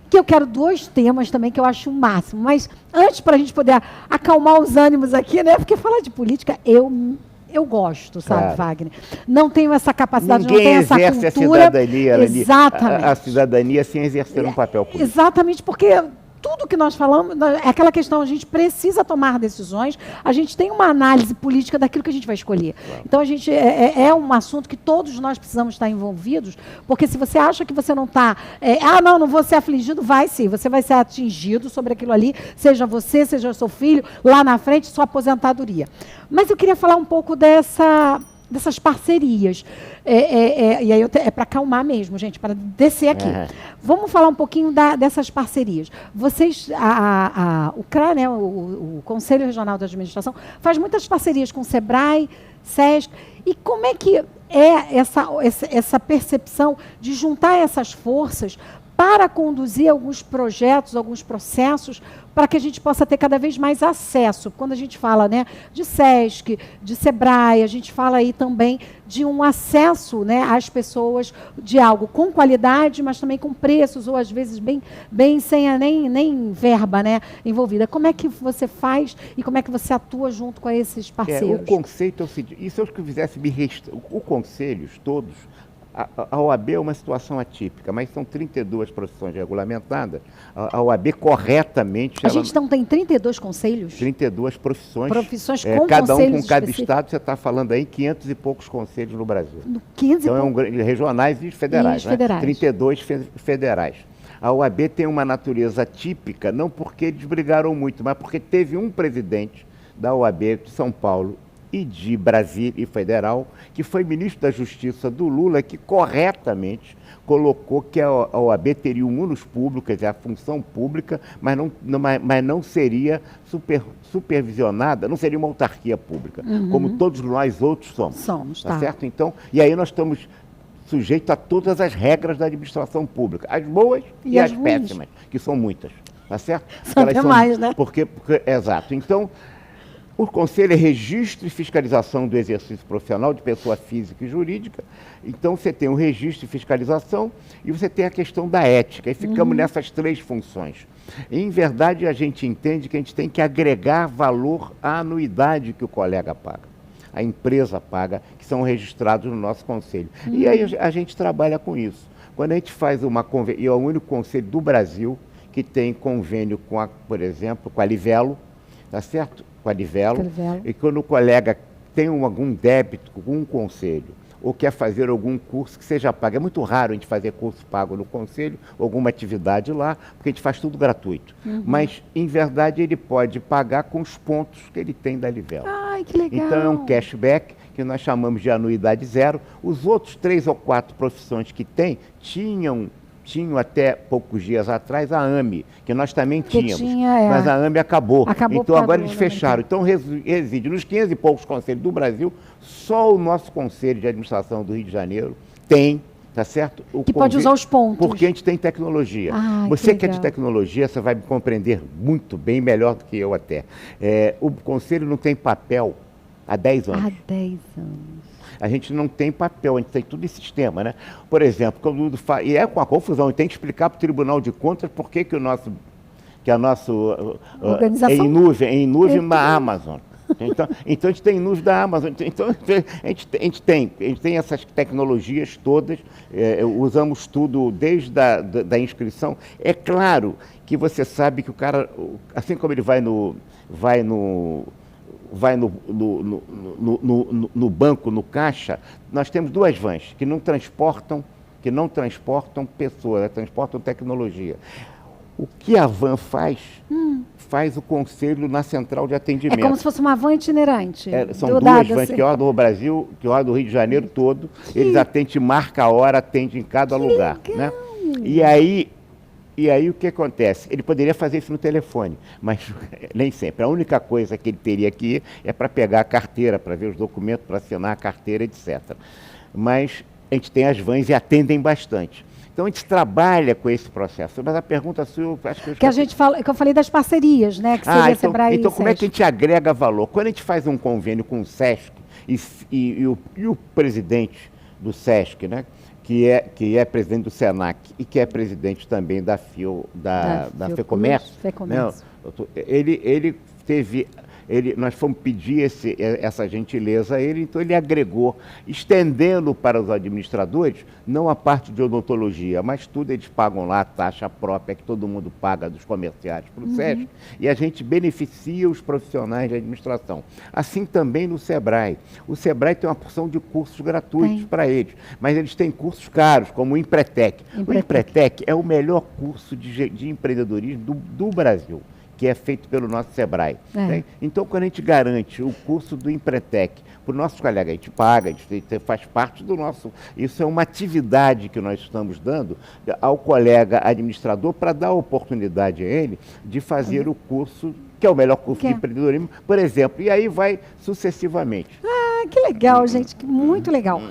que eu quero 2 temas também que eu acho o máximo. Mas antes, para a gente poder acalmar os ânimos aqui, né? Porque falar de política, eu gosto, sabe, claro. Wagner? Não tenho essa capacidade, Ninguém não tenho essa cultura. Exerce a cidadania, exatamente. A cidadania sem exercer um papel político. Exatamente, porque tudo que nós falamos, é aquela questão, a gente precisa tomar decisões, a gente tem uma análise política daquilo que a gente vai escolher. Claro. Então, a gente é um assunto que todos nós precisamos estar envolvidos, porque se você acha que você não está, não vou ser afligido, vai sim, você vai ser atingido sobre aquilo ali, seja você, seja seu filho, lá na frente, sua aposentadoria. Mas eu queria falar um pouco dessas parcerias. E aí é para acalmar mesmo, gente, para descer aqui. Vamos falar um pouquinho dessas parcerias. Vocês, o CRA, né, o Conselho Regional de Administração, faz muitas parcerias com o SEBRAE, SESC. E como é que é essa percepção de juntar essas forças para conduzir alguns projetos, alguns processos, para que a gente possa ter cada vez mais acesso? Quando a gente fala, né, de SESC, de SEBRAE, a gente fala aí também de um acesso, né, às pessoas de algo com qualidade, mas também com preços, ou às vezes bem sem nem verba, né, envolvida. Como é que você faz e como é que você atua junto com esses parceiros? O conceito é o seguinte, e se eu quisesse o conselhos todos, a OAB é uma situação atípica, mas são 32 profissões regulamentadas. A OAB corretamente... A gente não tem 32 conselhos? 32 profissões. Profissões com cada um com cada específicos. estado, você está falando aí 500 e poucos conselhos no Brasil. 15 então, regionais e federais. E federais. 32 federais. A OAB tem uma natureza típica, não porque eles brigaram muito, mas porque teve um presidente da OAB de São Paulo e de Brasília e Federal, que foi ministro da Justiça do Lula, que corretamente colocou que a OAB teria um munus público, quer dizer, a função pública, mas não seria supervisionada, não seria uma autarquia pública, como todos nós outros somos. Somos, tá certo? Então, e aí nós estamos sujeitos a todas as regras da administração pública, as boas e as péssimas, que são muitas, tá certo? São demais, né? Exato. Então, o Conselho é registro e fiscalização do exercício profissional de pessoa física e jurídica. Então, você tem o registro e fiscalização e você tem a questão da ética. E ficamos nessas 3 funções. Em verdade, a gente entende que a gente tem que agregar valor à anuidade que o colega paga, a empresa paga, que são registrados no nosso conselho. E aí a gente trabalha com isso. Quando a gente faz uma convênio, e é o único conselho do Brasil que tem convênio com, por exemplo, com a Livelo, tá certo? Com a Livelo. E quando o colega tem algum débito com um conselho ou quer fazer algum curso que seja pago, é muito raro a gente fazer curso pago no conselho, alguma atividade lá, porque a gente faz tudo gratuito. Mas, em verdade, ele pode pagar com os pontos que ele tem da Livelo. Ai, que legal! Então, é um cashback que nós chamamos de anuidade zero. Os outros 3 ou 4 profissões que tinham até poucos dias atrás a AME, que nós também tínhamos, mas a AME acabou. Então agora eles fecharam. Então reside nos 500 e poucos conselhos do Brasil, só o nosso Conselho de Administração do Rio de Janeiro tem, tá certo? Que pode usar os pontos. Porque a gente tem tecnologia. Você que é de tecnologia, você vai me compreender muito bem, melhor do que eu até. O Conselho não tem papel há 10 anos. Há 10 anos. A gente não tem papel, a gente tem tudo em sistema, né? Por exemplo, quando e é com a confusão, a gente tem que explicar para o Tribunal de Contas por que a nossa organização em nuvem na Amazon. Então a gente tem nuvem da Amazon. Então a gente tem essas tecnologias todas, usamos tudo desde da inscrição. É claro que você sabe que o cara, assim como ele vai no banco, no caixa, nós temos 2 vans que não transportam pessoas, transportam tecnologia. O que a van faz, faz o conselho na central de atendimento. É como se fosse uma van itinerante. São duas vans que rodam o Brasil, que rodam o Rio de Janeiro todo. Eles atendem, marca a hora, atendem em cada lugar. Né? E aí o que acontece? Ele poderia fazer isso no telefone, mas nem sempre. A única coisa que ele teria que ir é para pegar a carteira, para ver os documentos, para assinar a carteira, etc. Mas a gente tem as vans e atendem bastante. Então a gente trabalha com esse processo. Mas a pergunta sua, eu acho que que eu falei das parcerias, né? Que seria então, Sebrae então e como é que a gente agrega valor? Quando a gente faz um convênio com o SESC e o presidente do SESC, né? Que é presidente do SENAC e que é presidente também da FEComércio, né? Nós fomos pedir essa gentileza a ele, então ele agregou, estendendo para os administradores, não a parte de odontologia, mas tudo eles pagam lá a taxa própria que todo mundo paga dos comerciários para o SESC, e a gente beneficia os profissionais de administração. Assim também no Sebrae. O Sebrae tem uma porção de cursos gratuitos para eles, mas eles têm cursos caros, como o Empretec. O Empretec é o melhor curso de empreendedorismo do Brasil, que é feito pelo nosso Sebrae. Né? Então, quando a gente garante o curso do Empretec para os nossos colegas, a gente paga, a gente faz parte do nosso... Isso é uma atividade que nós estamos dando ao colega administrador para dar a oportunidade a ele de fazer o curso, que é o melhor curso de empreendedorismo, por exemplo, e aí vai sucessivamente. Ah, que legal, gente, muito legal.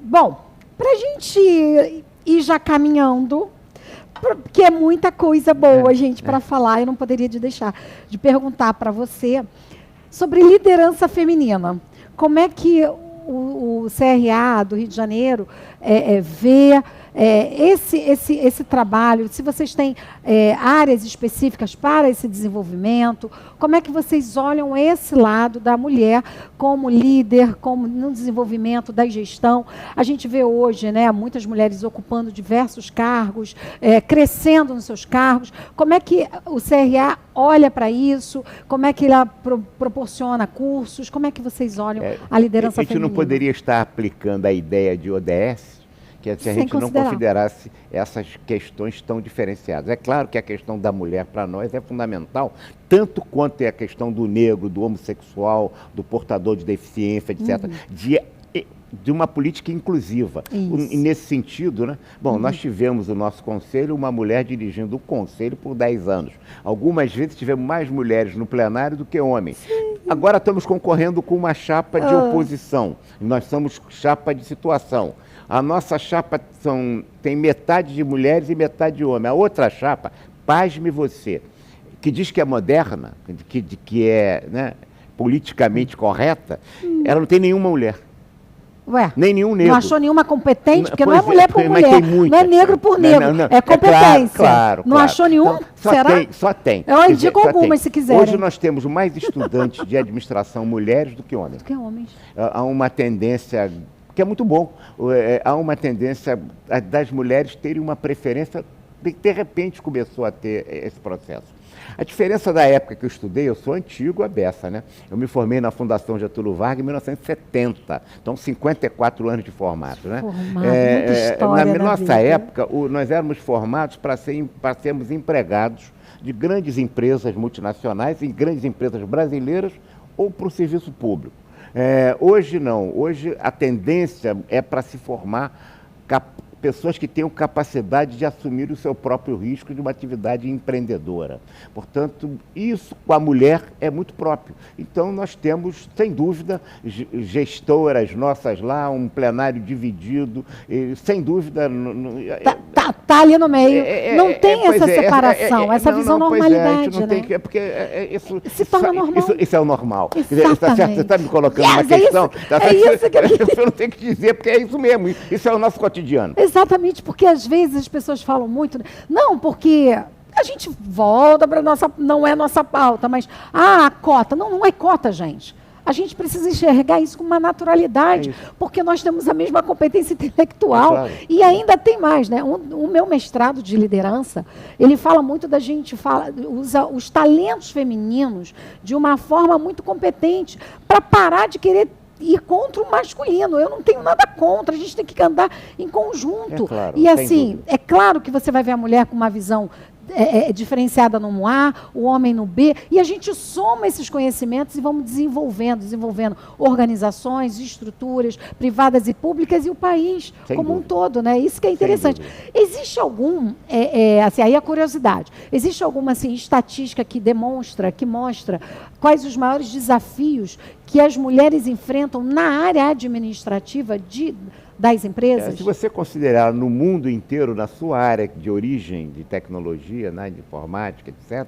Bom, para a gente ir já caminhando... Porque é muita coisa boa, gente, para falar. Eu não poderia deixar de perguntar para você sobre liderança feminina. Como é que o CRA do Rio de Janeiro vê esse trabalho? Se vocês têm áreas específicas para esse desenvolvimento, como é que vocês olham esse lado da mulher como líder, como no desenvolvimento da gestão? A gente vê hoje, né, muitas mulheres ocupando diversos cargos, crescendo nos seus cargos. Como é que o CRA olha para isso? Como é que ele proporciona cursos? Como é que vocês olham a liderança feminina? A gente não poderia estar aplicando a ideia de ODS se a gente não considerasse essas questões tão diferenciadas. É claro que a questão da mulher, para nós, é fundamental, tanto quanto é a questão do negro, do homossexual, do portador de deficiência, etc., de uma política inclusiva. E nesse sentido, né? Bom, nós tivemos no nosso conselho uma mulher dirigindo o conselho por 10 anos. Algumas vezes tivemos mais mulheres no plenário do que homens. Agora estamos concorrendo com uma chapa de oposição. Nós somos chapa de situação. A nossa chapa tem metade de mulheres e metade de homens. A outra chapa, pasme você, que diz que é moderna, que é, né, politicamente correta, ela não tem nenhuma mulher. Ué, nem nenhum negro. Não achou nenhuma competente? Porque não é mulher por mulher, não é negro por negro, é competência. Claro. Não achou nenhum? Então, será? Só tem. Eu indico algumas, se quiser. Hoje nós temos mais estudantes de administração mulheres do que homens. Há uma tendência, que é muito bom, há uma tendência das mulheres terem uma preferência, de repente começou a ter esse processo. A diferença da época que eu estudei, eu sou antigo a beça, né? Eu me formei na Fundação Getúlio Vargas em 1970, então 54 anos de formado, né? Muita história na nossa vida. época, nós éramos formados para sermos empregados de grandes empresas multinacionais, em grandes empresas brasileiras ou para o serviço público. Hoje não, hoje a tendência é para se formar pessoas que tenham capacidade de assumir o seu próprio risco de uma atividade empreendedora. Portanto, isso com a mulher é muito próprio. Então, nós temos, sem dúvida, gestoras nossas lá, um plenário dividido, sem dúvida... Tá ali no meio. Não tem essa separação, essa visão normalidade, não né? Tem, porque isso se torna normal. Isso é o normal. Exatamente. Você está me colocando uma questão... Isso que eu não tenho que dizer, porque é isso mesmo. Isso é o nosso cotidiano. Exatamente, porque às vezes as pessoas falam muito... Não, porque... A gente volta para nossa... Não é nossa pauta, mas... a cota. Não é cota, gente. A gente precisa enxergar isso com uma naturalidade, porque nós temos a mesma competência intelectual. Claro. E ainda tem mais, né? O meu mestrado de liderança, ele fala muito da gente, usa os talentos femininos de uma forma muito competente para parar de querer ir contra o masculino. Eu não tenho nada contra, a gente tem que andar em conjunto. Claro, e assim, é claro que você vai ver a mulher com uma visão diferenciada no A, o homem no B, e a gente soma esses conhecimentos e vamos desenvolvendo organizações, estruturas privadas e públicas e o país Sem como um dúvida. todo, né? Isso que é interessante. Existe algum, assim, aí a curiosidade, existe alguma assim, estatística que mostra quais os maiores desafios que as mulheres enfrentam na área administrativa das empresas? Se você considerar no mundo inteiro, na sua área de origem de tecnologia, né, de informática, etc.,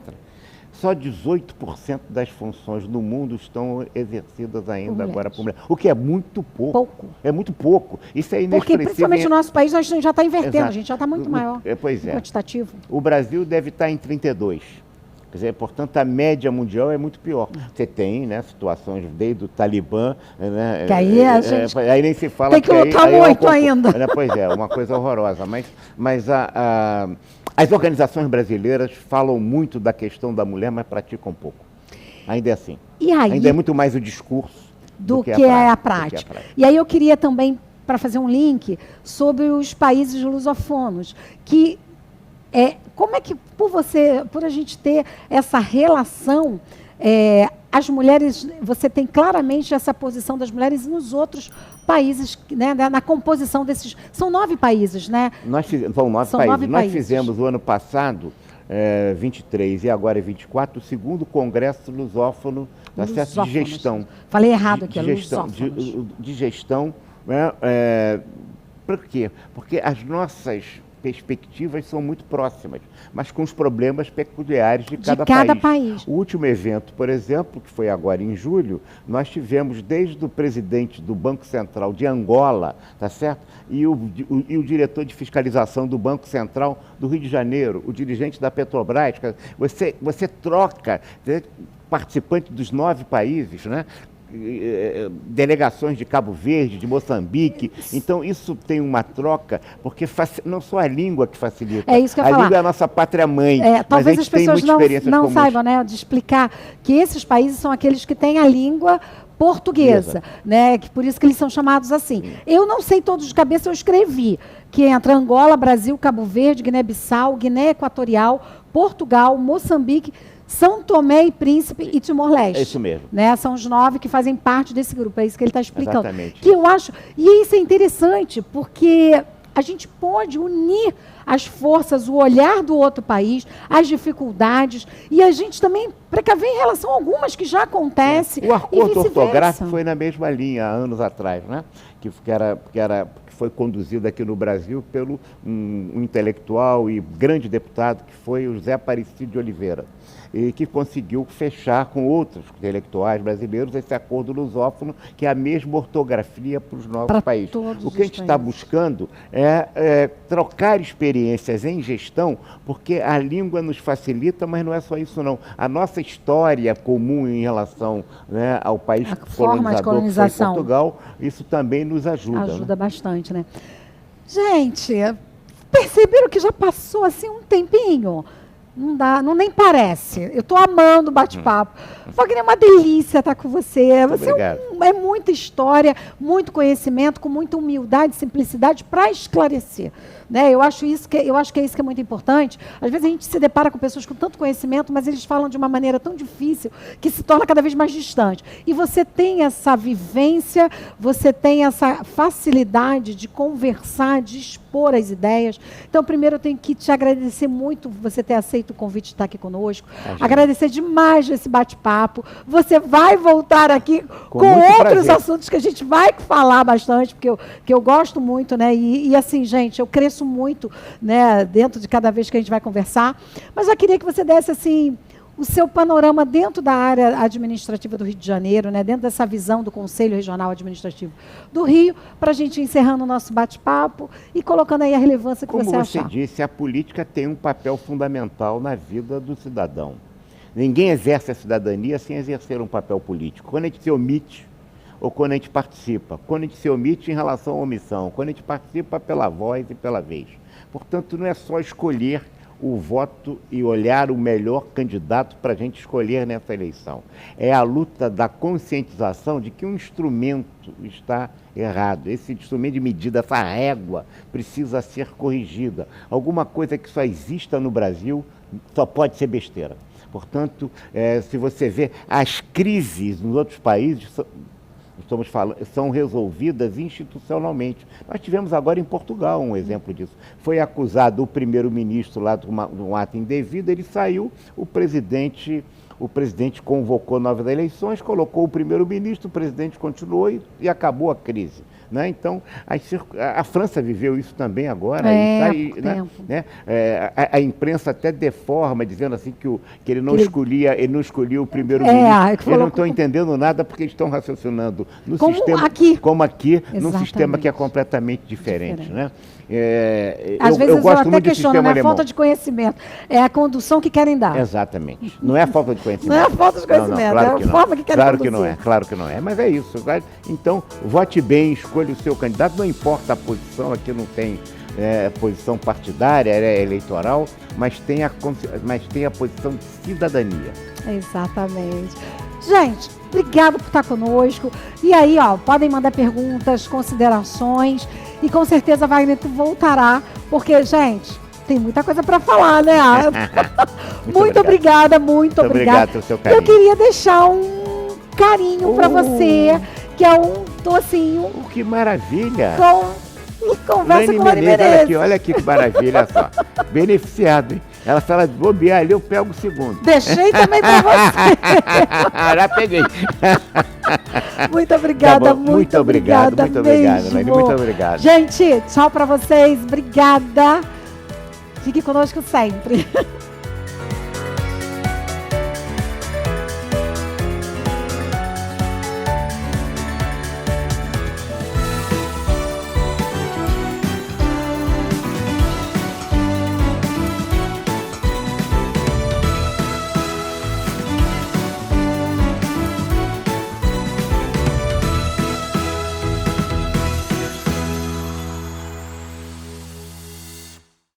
só 18% das funções no mundo estão exercidas ainda agora por mulheres. O que é muito pouco. É muito pouco. Isso é inexpressível. Porque, principalmente no nosso país, a gente já está invertendo, Exato. a gente já está muito maior. Pois é. Quantitativo. O Brasil deve estar em 32. Quer dizer, portanto, a média mundial é muito pior. Você tem, né, situações desde o Talibã, né, que aí a gente aí nem se fala tem que lutar muito ainda. Pois é, uma coisa horrorosa. Mas as organizações brasileiras falam muito da questão da mulher, mas praticam pouco. Ainda é assim. E aí, ainda é muito mais o discurso do que a prática. E aí eu queria também, para fazer um link, sobre os países lusofonos, que como é que, por a gente ter essa relação, as mulheres, você tem claramente essa posição das mulheres nos outros países, né, na composição desses, são 9 países, né? São 9 países. Nós fizemos o ano passado, 23 e agora 24, o segundo Congresso Lusófono de Gestão. Falei errado aqui, de gestão. Né, por quê? Porque as nossas perspectivas são muito próximas, mas com os problemas peculiares de cada país. O último evento, por exemplo, que foi agora em julho, nós tivemos desde o presidente do Banco Central de Angola, tá certo? E o diretor de fiscalização do Banco Central do Rio de Janeiro, o dirigente da Petrobras. Você troca, né, participante dos 9 países, né? Delegações de Cabo Verde, de Moçambique. Então, isso tem uma troca, porque não só a língua que facilita. É isso que eu ia falar. A língua é a nossa pátria-mãe. Talvez as pessoas não saibam, né, de explicar que esses países são aqueles que têm a língua portuguesa, né? Que por isso que eles são chamados assim. Eu não sei todos de cabeça, eu escrevi que entra Angola, Brasil, Cabo Verde, Guiné-Bissau, Guiné Equatorial, Portugal, Moçambique, São Tomé e Príncipe e Timor-Leste. É isso mesmo. Né? São os 9 que fazem parte desse grupo, é isso que ele está explicando. Exatamente. Que eu acho, e isso é interessante, porque a gente pode unir as forças, o olhar do outro país, as dificuldades, e a gente também precaver em relação a algumas que já acontecem. O acordo ortográfico foi na mesma linha há anos atrás, né? Que foi conduzido aqui no Brasil pelo um intelectual e grande deputado que foi o José Aparecido de Oliveira, e que conseguiu fechar com outros intelectuais brasileiros esse acordo lusófono, que é a mesma ortografia para os nossos países. O que a gente está buscando é trocar experiências em gestão, porque a língua nos facilita, mas não é só isso não. A nossa história comum em relação, né, ao país colonizador que foi Portugal, isso também nos ajuda. Ajuda, né? Bastante, né? Gente, perceberam que já passou assim um tempinho? Não dá, nem parece. Eu estou amando o bate-papo. Wagner, é uma delícia estar com você. Você é muita história, muito conhecimento, com muita humildade e simplicidade para esclarecer. Né? Eu acho que é isso que é muito importante. Às vezes a gente se depara com pessoas com tanto conhecimento, mas eles falam de uma maneira tão difícil que se torna cada vez mais distante. E você tem essa vivência, você tem essa facilidade de conversar, de expor as ideias. Então, primeiro eu tenho que te agradecer muito você ter aceito o convite de estar aqui conosco. Agradecer demais esse bate-papo. Você vai voltar aqui com outros assuntos que a gente vai falar bastante, porque eu gosto muito, né? E assim, gente, eu cresço muito, né, dentro de cada vez que a gente vai conversar, mas eu queria que você desse assim o seu panorama dentro da área administrativa do Rio de Janeiro, né, dentro dessa visão do Conselho Regional Administrativo do Rio, para a gente ir encerrando o nosso bate-papo e colocando aí a relevância que você achar. Como você disse, a política tem um papel fundamental na vida do cidadão. Ninguém exerce a cidadania sem exercer um papel político. Quando a gente se omite, ou quando a gente participa, quando a gente se omite em relação à omissão, quando a gente participa pela voz e pela vez. Portanto, não é só escolher o voto e olhar o melhor candidato para a gente escolher nessa eleição. É a luta da conscientização de que um instrumento está errado. Esse instrumento de medida, essa régua, precisa ser corrigida. Alguma coisa que só exista no Brasil só pode ser besteira. Portanto, se você vê, as crises nos outros países são resolvidas institucionalmente. Nós tivemos agora em Portugal um exemplo disso. Foi acusado o primeiro-ministro lá de um ato indevido, ele saiu, o presidente convocou novas eleições, colocou o primeiro-ministro, o presidente continuou e acabou a crise. Né? Então, a França viveu isso também agora. A imprensa até deforma, dizendo assim que ele não escolhia o primeiro-ministro. Eu não estou entendendo nada porque eles estão raciocinando no sistema como aqui, num sistema que é completamente diferente. Né? Às vezes eu até questiono, não é falta de conhecimento, é a condução que querem dar. Exatamente. Não é a falta de conhecimento. Não é a falta de conhecimento, claro é a forma que querem conduzir. Claro que não é, mas é isso. Então, vote bem, escolha o seu candidato, não importa a posição, aqui não tem posição partidária, eleitoral, mas tem a posição de cidadania. Exatamente. Gente, obrigado por estar conosco. E aí, podem mandar perguntas, considerações. E com certeza Wagner voltará, porque, gente, tem muita coisa para falar, né? Muito obrigada. Muito obrigado pelo seu carinho. Eu queria deixar um carinho para você, que é um docinho. Que maravilha! Conversa com a Lani Menezes. Olha aqui que maravilha, olha só. Beneficiado, hein? Ela fala de bobear ali, eu pego o segundo. Deixei também para você. Já peguei. Muito obrigada, tá muito obrigada. Muito obrigado, Lani, muito obrigado. Gente, tchau para vocês. Obrigada. Fique conosco sempre.